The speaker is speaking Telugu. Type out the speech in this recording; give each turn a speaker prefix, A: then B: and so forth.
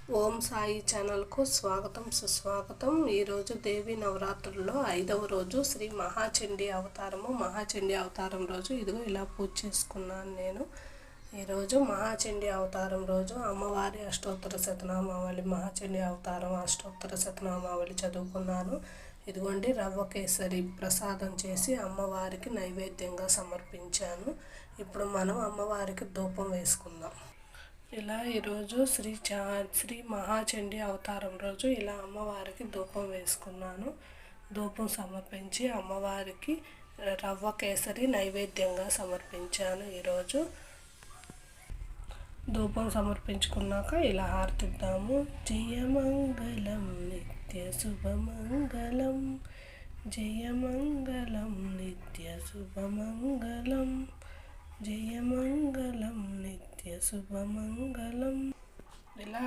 A: ఓం సాయి ఛానల్కు స్వాగతం సుస్వాగతం. ఈరోజు దేవి నవరాత్రుల్లో 5వ రోజు శ్రీ మహాచండీ అవతారం రోజు ఇదిగో ఇలా పూజ చేసుకున్నాను నేను. ఈరోజు మహాచండీ అవతారం రోజు అమ్మవారి అష్టోత్తర శతనామావళి మహాచండీ అవతారం అష్టోత్తర శతనామావళి చదువుకున్నాను. ఇదిగోండి రవ్వ కేసరి ప్రసాదం చేసి అమ్మవారికి నైవేద్యంగా సమర్పించాను. ఇప్పుడు మనం అమ్మవారికి ధూపం వేసుకుందాం. ఇలా ఈరోజు శ్రీ మహాచండీ అవతారం రోజు ఇలా అమ్మవారికి ధూపం వేసుకున్నాను. ధూపం సమర్పించి అమ్మవారికి రవ్వ కేసరి నైవేద్యంగా సమర్పించాను. ఈరోజు ధూపం సమర్పించుకున్నాక ఇలా హారతిద్దాము. జయమంగళం నిత్య శుభమంగళం, జయమంగళం నిత్య శుభమంగళం, జయమంగళం నిత్య శుభమంగళం. ఇలా